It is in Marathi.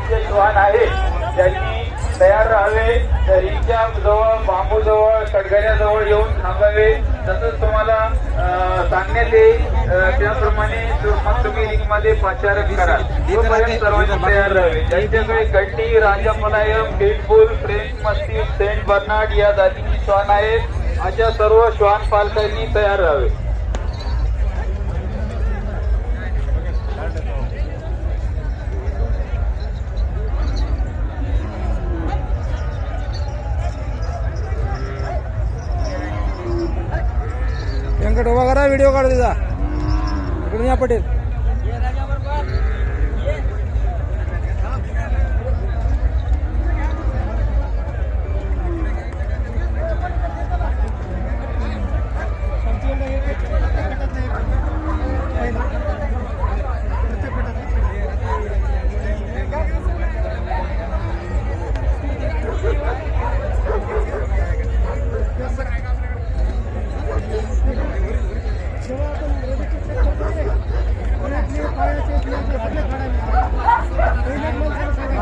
जातीचे श्वान आहे त्यांनी तयार राहावे. दरीच्या जवळ, बांबू जवळ, कडगऱ्याजवळ येऊन थांबावे. तसंच तुम्हाला सांगण्यात येईल त्याप्रमाणे मग तुम्ही रिंगमध्ये पाचारण करा. तोपर्यंत सर्वांनी तयार राहावे. ज्यांच्याकडे Gaddi, Rajapalayam, pitbull, French mastiff, Saint Bernard या जातीची श्वान आहेत अशा सर्व श्वान पालकांनी तयार राहावे. व्यंकट उभा करा, व्हिडिओ काढ तिचा. इकडून या पटेल.